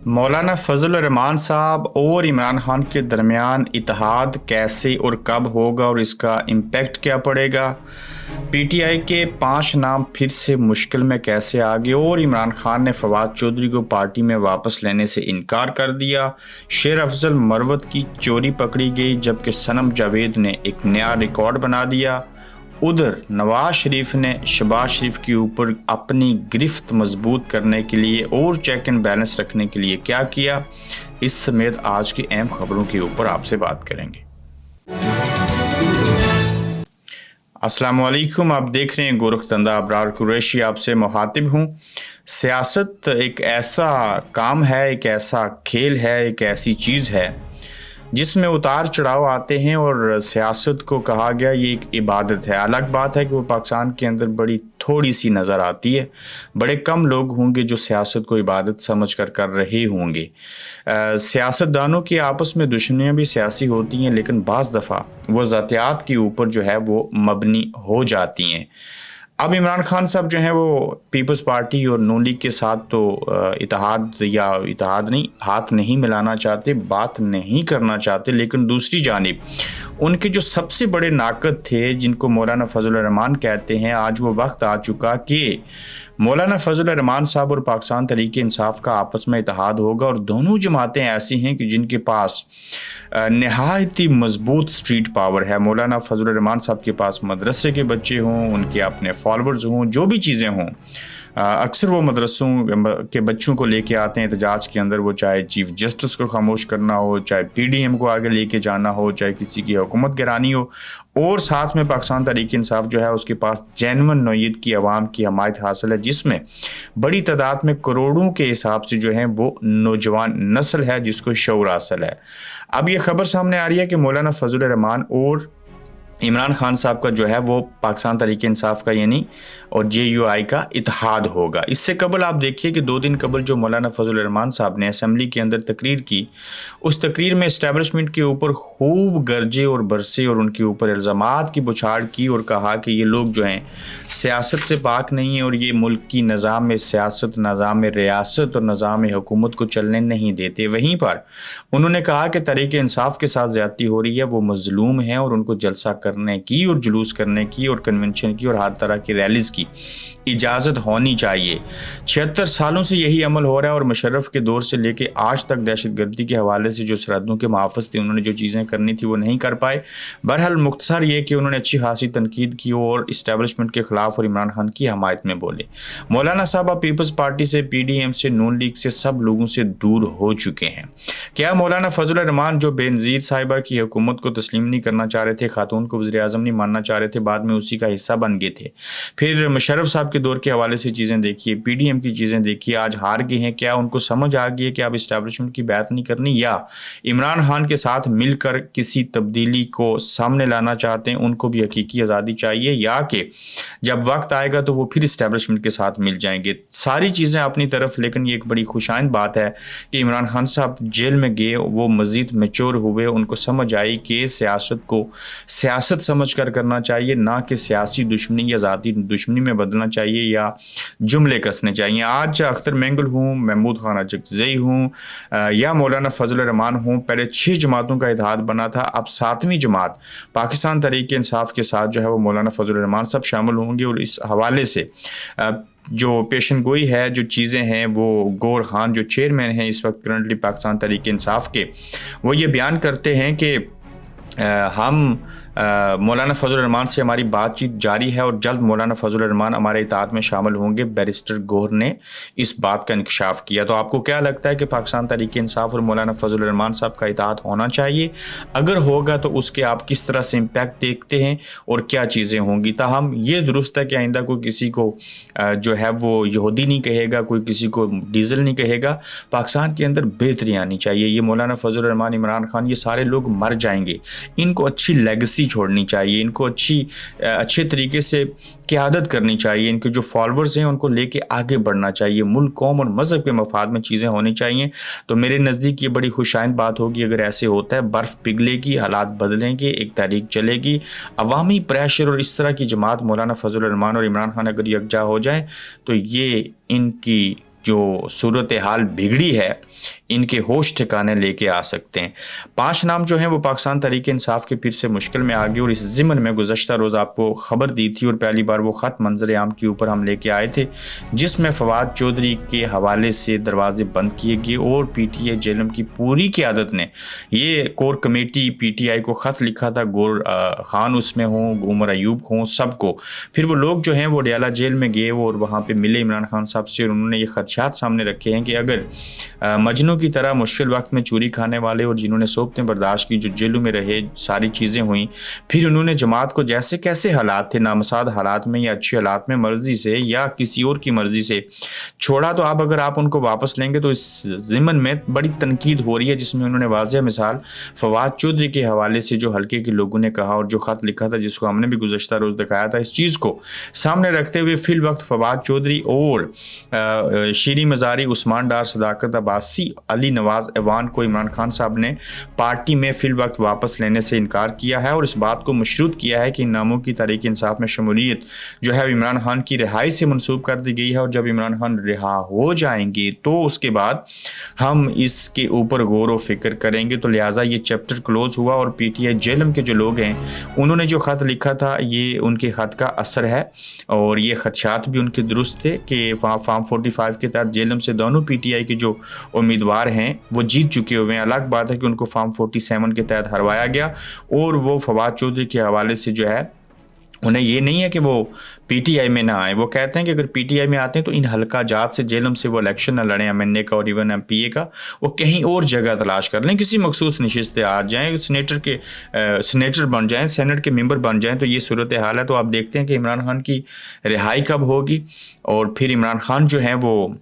मौलाना फजल रहमान साहब और इमरान खान के दरमियान इत्तेहाद कैसे और कब होगा और इसका इम्पेक्ट क्या पड़ेगा। पीटीआई के 5 नाम फिर से मुश्किल में कैसे आ गए और इमरान खान ने फवाद चौधरी को पार्टी में वापस लेने से इनकार कर दिया। शेर अफजल मरवत की चोरी पकड़ी गई जबकि सनम जावेद ने एक नया रिकॉर्ड बना दिया। उधर नवाज शरीफ ने शहबाज शरीफ के ऊपर अपनी गिरफ्त मजबूत करने के लिए और चेक एंड बैलेंस रखने के लिए क्या किया, इस समेत आज की अहम खबरों के ऊपर आपसे बात करेंगे। अस्सलाम वालेकुम, आप देख रहे हैं गोरखतंदा अबरार कुरैशी, आपसे मुखातिब हूँ। सियासत एक ऐसा काम है, एक ऐसा खेल है, एक ऐसी चीज़ है जिसमें उतार चढ़ाव आते हैं और सियासत को कहा गया ये एक इबादत है। अलग बात है कि वो पाकिस्तान के अंदर बड़ी थोड़ी सी नज़र आती है। बड़े कम लोग होंगे जो सियासत को इबादत समझ कर रहे होंगे। सियासतदानों की आपस में दुश्मनियाँ भी सियासी होती हैं, लेकिन बाज़ दफ़ा वो ज़ातियात के ऊपर जो है वो मबनी हो जाती हैं। अब इमरान खान साहब जो हैं वो पीपल्स पार्टी और नून लीग के साथ तो इत्तेहाद नहीं, हाथ नहीं मिलाना चाहते, बात नहीं करना चाहते, लेकिन दूसरी जानिब उनके जो सबसे बड़े नाकद थे जिनको मौलाना फजल रहमान कहते हैं, आज वो वक्त आ चुका कि मौलाना फजल रहमान साहब और पाकिस्तान तहरीक इंसाफ का आपस में इत्तेहाद होगा। और दोनों जमातें ऐसी हैं कि जिनके पास नहायत ही मजबूत स्ट्रीट पावर है। मौलाना फजल रहमान साहब के पास मदरसे के बच्चे हों, उनके अपने फॉलोअर्स हों, जो भी चीज़ें हों, अक्सर वो मदरसों के बच्चों को लेके आते हैं एहतजाज के अंदर, वो चाहे चीफ जस्टिस को खामोश करना हो, चाहे पीडीएम को आगे लेके जाना हो, चाहे किसी की हुकूमत गिरानी हो। और साथ में पाकिस्तान तहरीक इंसाफ जो है उसके पास जेन्युइन नौयत की आवाम की हमायत हासिल है, जिसमें बड़ी तादाद में करोड़ों के हिसाब से जो है वो नौजवान नस्ल है जिसको शऊर हासिल है। अब ये खबर सामने आ रही है कि मौलाना फजल रहमान और इमरान खान साहब का जो है वो पाकिस्तान तहरीक इंसाफ का यानी और JUI का इत्तेहाद होगा। इससे कबल आप देखिए कि 2 दिन कबल जो मौलाना फजल रहमान साहब ने असम्बली के अंदर तकरीर की, उस तकरीर में इस्टेब्लिशमेंट के ऊपर खूब गरजे और बरसे और उनके ऊपर इल्ज़ामात की बुछाड़ की और कहा कि ये लोग जो हैं सियासत से पाक नहीं है और ये मुल्क की निज़ाम में सियासत, निज़ाम में रियासत और निज़ाम में हुकूमत को चलने नहीं देते। वहीं पर उन्होंने कहा कि तहरीक इंसाफ के साथ ज़्यादती हो रही है, वो मजलूम हैं और उनको जलसा करने की और जुलूस करने की और कन्वेंशन की और हर तरह की रैलीज की इजाज़त होनी चाहिए। 76 सालों से यही अमल हो रहा है और मुशर्रफ के दौर से लेके आज तक दहशतगर्दी के हवाले से जो सरहदों के मुहाफ़िज़ थे, उन्होंने जो चीज़ें करनी थी वो नहीं कर पाए। बहरहाल मुख्तसर ये कि उन्होंने अच्छी खासी तनकीद की और इस्टेब्लिशमेंट के ख़िलाफ़ और इमरान खान की हमायत में बोले। मौलाना साहब अब पीपल्स पार्टी से, PDM से, नून लीग से, सब लोगों से दूर हो चुके हैं। क्या मौलाना फजल रहमान जो बेनज़ीर साहिबा की हुकूमत को तस्लीम नहीं करना चाह रहे थे, खातून को वज़ीर आज़म नहीं मानना चाह रहे थे, बाद में उसी का हिस्सा बन गए थे। फिर मुशर्रफ साहब के दौर के हवाले से चीज़ें देखिए, PDM की चीज़ें देखिए, आज हार गए हैं। क्या उनको समझ आ गई है कि अब इस्टेब्लिशमेंट की बात नहीं करनी, या इमरान खान के साथ मिलकर किसी तब्दीली को सामने लाना चाहते हैं? उनको भी हकीकी आज़ादी चाहिए, या कि जब वक्त आएगा तो वो फिर इस्टेब्लिशमेंट के साथ मिल जाएंगे? सारी चीज़ें अपनी तरफ, लेकिन ये एक बड़ी खुशाइंद बात है कि इमरान खान साहब जेल में गए, वो मज़ीद मैच्योर हुए, उनको समझ आई कि सियासत को सियासत समझ कर करना चाहिए, ना कि सियासी दुश्मनी या ज़ाती दुश्मनी में बदलना चाहिए या जुमले कसने चाहिए। आज अख्तर मेंगल हूँ, महमूद खान अजगज़ई हूँ या मौलाना फजल रहमान हूँ, पहले 6 जमातों का इत्तेहाद बना था, अब 7वीं जमात पाकिस्तान तहरीक इंसाफ के साथ जो है वो मौलाना फजल रहमान साहब शामिल होंगे। और इस हवाले से जो पेशन गोई है, जो चीज़ें हैं, वो गौर खान जो चेयरमैन हैं इस वक्त करंटली पाकिस्तान तहरीक इंसाफ के, वो ये बयान करते हैं कि हम मौलाना फजल रहमान से हमारी बातचीत जारी है और जल्द मौलाना फजल रहमान हमारे इत्तेहाद में शामिल होंगे। बैरिस्टर गौहर ने इस बात का इंकशाफ किया। तो आपको क्या लगता है कि पाकिस्तान तहरीक इंसाफ और मौलाना फजल रहमान साहब का इत्तेहाद होना चाहिए? अगर होगा तो उसके आप किस तरह से इम्पैक्ट देखते हैं और क्या चीज़ें होंगी? ताहम ये दुरुस्त है कि आइंदा कोई किसी को जो है वो यहूदी नहीं कहेगा, कोई किसी को डीजल नहीं कहेगा। पाकिस्तान के अंदर बेहतरी आनी चाहिए। ये मौलाना फजल रहमान, इमरान खान, ये सारे लोग मर जाएंगे, इनको अच्छी लेगेसी छोड़नी चाहिए, इनको अच्छे तरीके से क़यादत करनी चाहिए, इनके जो फॉलोअर्स हैं उनको लेके आगे बढ़ना चाहिए, मुल्क, कौम और मज़हब के मफाद में चीज़ें होनी चाहिए। तो मेरे नज़दीक ये बड़ी खुशाइंद बात होगी अगर ऐसे होता है। बर्फ़ पिघलेगी, हालात बदलेंगे, एक तारीख चलेगी, अवामी प्रेशर और इस तरह की जमात मौलाना फजल रहमान और इमरान खान अगर यकजा हो जाए तो ये इनकी जो सूरत हाल बिगड़ी है इनके होश ठिकाने लेके आ सकते हैं। 5 नाम जो हैं वो पाकिस्तान तहरीक इंसाफ के फिर से मुश्किल में आ गए और इस ज़िम्न में गुज़श्ता रोज़ आपको ख़बर दी थी और पहली बार वो ख़त मंजर आम के ऊपर हम लेके आए थे जिसमें फवाद चौधरी के हवाले से दरवाजे बंद किए गए और PTI जेलम की पूरी क़यादत ने ये कोर कमेटी PTI को ख़त लिखा था, गौर खान उसमें हों, उमर अयूब हों, सबको। फिर वो लोग जो हैं वो डयाला जेल में गए और वहाँ पर मिले इमरान खान साहब से और उन्होंने ये खदशात सामने रखे हैं कि अगर मजनू की तरह मुश्किल वक्त में चोरी खाने वाले और जिन्होंने सोबतें बर्दाश्त की, जो जेलों में रहे, सारी चीज़ें हुई, फिर उन्होंने जमात को जैसे कैसे हालात थे, नामसाद हालात में या अच्छे हालात में, मर्जी से या किसी और की मर्जी से छोड़ा, तो अब अगर आप उनको वापस लेंगे तो इस ज़िमन में बड़ी तनकीद हो रही है, जिसमें उन्होंने वाज़ेह मिसाल फवाद चौधरी के हवाले से जो हल्के के लोगों ने कहा और जो ख़त लिखा था जिसको हमने भी गुज़श्ता रोज़ दिखाया था, इस चीज़ को सामने रखते हुए फिल वक्त फवाद चौधरी और शीरी मज़ारी, उस्मान डार, सदाकत अब्बासी, अली नवाज ऐवान को इमरान खान साहब ने पार्टी में फिल वक्त वापस लेने से इनकार किया है और इस बात को मशरूत किया है कि इन नामों की तहरीक इंसाफ में शमूलियत जो है इमरान खान की रिहाई से मनसूब कर दी गई है और जब इमरान खान रिहा हो जाएंगे तो उसके बाद हम इसके ऊपर गौर व फिक्र करेंगे। तो लिहाजा ये चैप्टर क्लोज हुआ और PTI जेलम के जो लोग हैं उन्होंने जो ख़त लिखा था ये उनके ख़त का असर है और ये खदशात भी उनके दुरुस्त थे कि फार्म 45 के तहत जेलम से दोनों PTI के जो उम्मीदवार हैं वो जीत चुके हुए हैं। अलग बात है कि उनको फार्म 47 के तहत हरवाया गया और वो फवाद चौधरी के हवाले से जो है उन्हें ये नहीं है कि वो PTI में ना आए, वो कहते हैं कि अगर PTI में आते हैं तो इन हल्का जात से जेलम से वो इलेक्शन ना लड़ें MNA का और इवन MPA का, वो कहीं और जगह तलाश कर लें, किसी मखसूस नशिस्त आ जाएँ, सीनेटर बन जाएँ, सेनेट के मेंबर बन जाएँ। तो ये सूरत हाल है। तो आप देखते हैं कि इमरान खान की रिहाई कब होगी और फिर इमरान खान जो हैं वो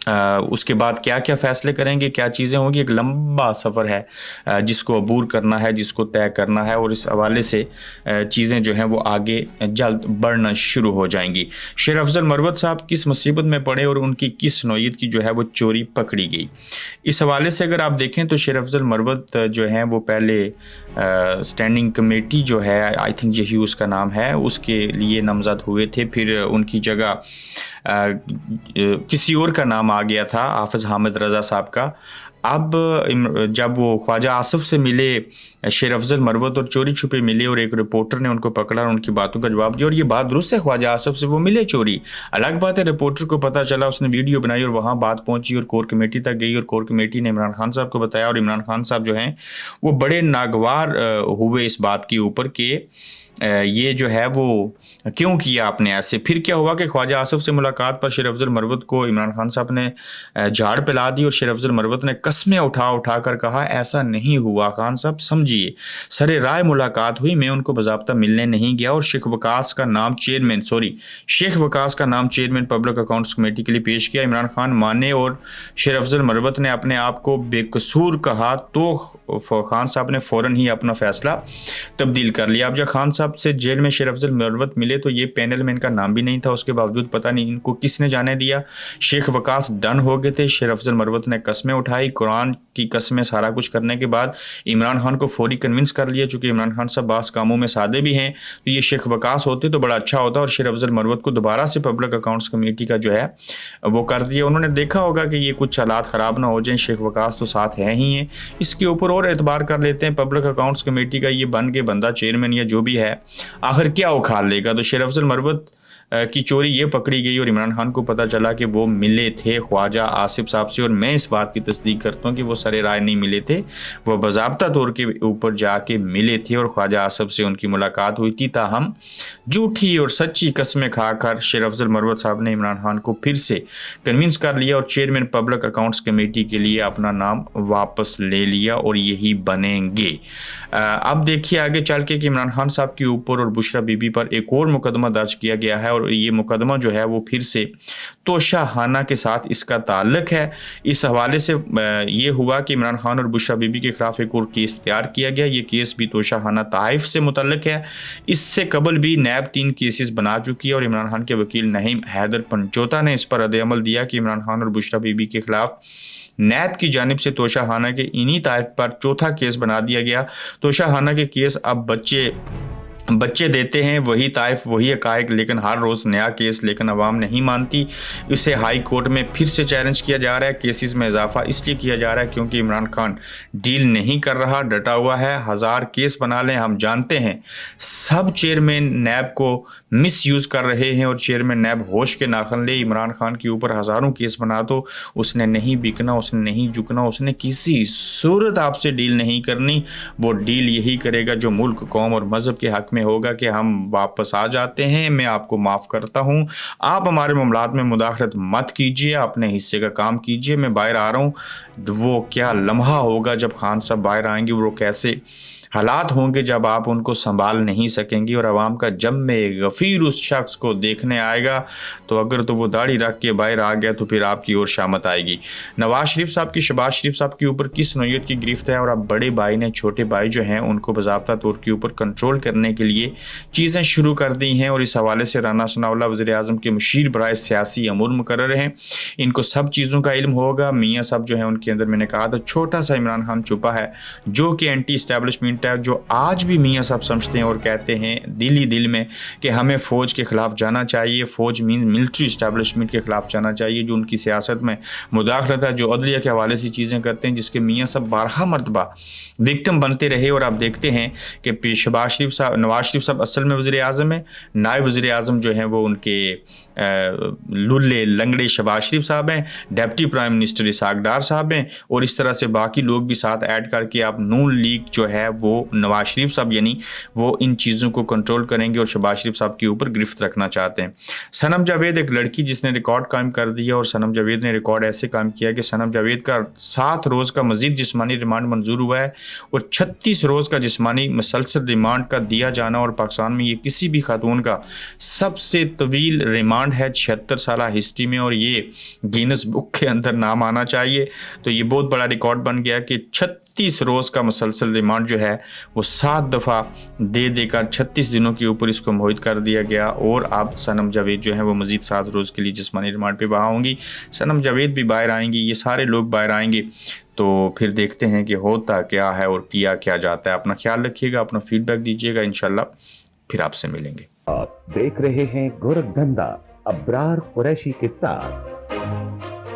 उसके बाद क्या क्या फ़ैसले करेंगे, क्या चीज़ें होंगी। एक लंबा सफ़र है जिसको अबूर करना है, जिसको तय करना है और इस हवाले से चीज़ें जो हैं वो आगे जल्द बढ़ना शुरू हो जाएंगी। शेर अफजल मरवत साहब किस मुसीबत में पड़े और उनकी किस नौयत की जो है वो चोरी पकड़ी गई, इस हवाले से अगर आप देखें तो शेर अफजल मरवत जो हैं वो पहले स्टैंडिंग कमेटी जो है, आई थिंक यही उसका नाम है, उसके लिए नामज़द हुए थे। फिर उनकी जगह किसी और का नाम आ गया था, हाफिज़ हामिद रज़ा साहब का। अब जब वो ख्वाजा आसिफ से मिले शेर अफजल मरवत और चोरी छुपे मिले और एक रिपोर्टर ने उनको पकड़ा और उनकी बातों का जवाब दिया और ये बात दुरुस्त है, ख्वाजा आसिफ से वो मिले चोरी। अलग बात है रिपोर्टर को पता चला, उसने वीडियो बनाई और वहाँ बात पहुँची और कोर कमेटी तक गई और कोर कमेटी ने इमरान खान साहब को बताया और इमरान खान साहब जो हैं वो बड़े नागवार हुए इस बात के ऊपर कि ये जो है वो क्यों किया आपने ऐसे। फिर क्या हुआ कि ख्वाजा आसिफ से मुलाकात पर शेर अफजल मरवत को इमरान खान साहब ने झाड़ पिला दी और शेर अफजल मरवत ने कस्में उठा कर कहा ऐसा नहीं हुआ खान साहब, समझिए सरे राय मुलाकात हुई, मैं उनको बज़ाब्ता मिलने नहीं गया और शेख वकास का नाम चेयरमैन पब्लिक अकाउंट्स कमेटी के लिए पेश किया। इमरान खान माने और शेर अफजल मरवत ने अपने आप को बेकसूर कहा तो खान साहब ने फ़ौरन ही अपना फ़ैसला तब्दील कर लिया। अब जब खान साहब से जेल में शेर अफजल मरवत मिले तो ये पैनल में इनका नाम भी नहीं था, उसके बावजूद पता नहीं इनको किसने जाने दिया। शेख वकास डन हो गए थे, शेर अफजल मरवत ने कस्में उठाई, कुरान की कस्में, सारा कुछ करने के बाद इमरान खान को फौरी कन्विंस कर लिया। चूँकि इमरान खान साहब बास कामों में सादे भी हैं तो ये शेख वकास होते तो बड़ा अच्छा होता और शेर अफजल मरवत को दोबारा से पब्लिक अकाउंट्स कमेटी का जो है वो कर दिया। उन्होंने देखा होगा कि ये कुछ हालात ख़राब ना हो जाएं, शेख वकास तो साथ है ही हैं, इसके ऊपर और एतबार कर लेते हैं। पब्लिक अकाउंट्स कमेटी का ये बन के बंदा चेयरमैन या जो भी है आखिर क्या उखाड़ लेगा। तो शेर अफजल मरवत की चोरी ये पकड़ी गई और इमरान खान को पता चला कि वो मिले थे ख्वाजा आसिफ साहब से और मैं इस बात की तस्दीक करता हूँ कि वो सरे राय नहीं मिले थे, वो बाज़ाब्ता तौर के ऊपर जाके मिले थे और ख्वाजा आसिफ से उनकी मुलाकात हुई थी। ताहम झूठी और सच्ची कस्में खाकर शेर अफजल मरवत साहब ने इमरान खान को फिर से कन्विंस कर लिया और चेयरमैन पब्लिक अकाउंट्स कमेटी के लिए अपना नाम वापस ले लिया और यही बनेंगे। अब देखिए आगे चल के कि इमरान खान साहब के ऊपर और बुशरा बीबी पर एक और मुकदमा दर्ज किया गया है और ये मुकदमा जो है वो फिर से तोशाखाना के साथ इसका ताल्लुक है। इस हवाले से ये हुआ कि इमरान खान और बुशरा बीबी के खिलाफ एक और केस तैयार किया गया। ये केस भी तोशाखाना ताइफ से मुतल्लिक है। इससे कबल भी नैब 3 केसेस बना चुकी है और इमरान खान के वकील नहीम हैदर पंचोता ने इस पर रद्द-ए-अमल दिया कि इमरान खान और बुशरा बीबी के खिलाफ नैब की जानिब से तोशाखाना के इन्हीं ताइफ पर चौथा केस बना दिया गया। तोशाखाना के केस अब बच्चे बच्चे देते हैं वही ताइफ वही हक़ाइक़, लेकिन हर रोज़ नया केस, लेकिन अवाम नहीं मानती। इसे हाई कोर्ट में फिर से चैलेंज किया जा रहा है। केसेस में इजाफा इसलिए किया जा रहा है क्योंकि इमरान खान डील नहीं कर रहा, डटा हुआ है। 1000 केस बना लें, हम जानते हैं सब चेयरमैन नैब को मिस यूज़ कर रहे हैं और चेयरमैन नैब होश के नाखन ले। इमरान खान के ऊपर हज़ारों केस बना दो, उसने नहीं बिकना, उसने नहीं झुकना, उसने किसी सूरत आपसे डील नहीं करनी। वो डील यही करेगा जो मुल्क, कौम और मज़हब के हक़ में होगा कि हम वापस आ जाते हैं, मैं आपको माफ़ करता हूँ, आप हमारे मामलात में मुदाखलत मत कीजिए, अपने हिस्से का काम कीजिए, मैं बाहर आ रहा हूँ। वो क्या लम्हा होगा जब खान साहब बाहर आएंगे, वो कैसे हालात होंगे जब आप उनको संभाल नहीं सकेंगी और आवाम का जब में गफ़ीर उस शख्स को देखने आएगा तो अगर तो वो दाढ़ी रख के बाहर आ गया तो फिर आपकी ओर शामत आएगी। नवाज शरीफ साहब की, शहबाज शरीफ साहब के ऊपर किस नौयत की गिरफ्त है और अब बड़े भाई ने छोटे भाई जो हैं उनको बाज़ाब्ता तौर के ऊपर कंट्रोल करने के लिए चीज़ें शुरू कर दी हैं और इस हवाले से राना सनाउल्लाह वज़ीर-ए-आज़म के मुशीर बराए सियासी अमूर मुकर्रर हैं। इनको सब चीज़ों का इल्म होगा। मियाँ साहब जो है उनके अंदर मैंने कहा था छोटा सा इमरान खान छुपा है जो कि एंटी इस्टेब्लिशमेंट है, जो आज भी मियाँ साहब समझते हैं और कहते हैं दिल ही दिल में कि हमें फ़ौज के ख़िलाफ़ जाना चाहिए, फ़ौज मीन मिलिट्री इस्टेब्लिशमेंट के ख़िलाफ़ जाना चाहिए जो उनकी सियासत में मुदाखलत है, जो अदलिया के हवाले से चीज़ें करते हैं, जिसके मियाँ साहब 12 मरतबा विक्टिम बनते रहे। और आप देखते हैं कि शहबाज शरीफ साहब, नवाज शरीफ साहब असल में वज़ीर-ए-आज़म है, नायब वज़ीर-ए-आज़म जो हैं वो उनके लुल्ले लंगड़े शहबाज शरीफ साहब हैं, डिप्टी प्राइम मिनिस्टर इसहाक डार साहब हैं और इस तरह से बाकी लोग भी साथ ऐड करके आप नून लीग जो है वो नवाज शरीफ साहब यानी वो इन चीज़ों को कंट्रोल करेंगे और शहबाज शरीफ साहब के ऊपर गिरफ्त रखना चाहते हैं। सनम जावेद एक लड़की जिसने रिकॉर्ड कायम कर दिया और सनम जावेद ने रिकॉर्ड ऐसे कायम किया कि सनम जावेद का 7 रोज़ का मज़ीद जिस्मानी रिमांड मंजूर हुआ है और 36 रोज़ का जिस्मानी मसलसल रिमांड का दिया जाना और पाकिस्तान में ये किसी भी खातून का सबसे तवील रिमांड है 76 साल हिस्ट्री में और ये गिनीज बुक के अंदर नाम आना चाहिए। तो ये बहुत बड़ा रिकॉर्ड बन गया कि 36 रोज़ का मुसलसल रिमांड जो है वो 7 दफ़ा दे देकर 36 दिनों के ऊपर इसको मुहित कर दिया गया और अब सनम जावेद जो है वो मज़ीद 7 रोज़ के लिए जिस्मानी रिमांड पे बहा होंगी। सनम जावेद भी बाहर आएंगी, ये सारे लोग बाहर आएंगे, तो फिर देखते हैं कि होता क्या है और किया क्या जाता है। अपना ख्याल रखिएगा, अपना फीडबैक दीजिएगा, इंशाल्लाह फिर आपसे मिलेंगे। आप देख रहे हैं गोरखधंधा अब्रार कुरैशी के साथ।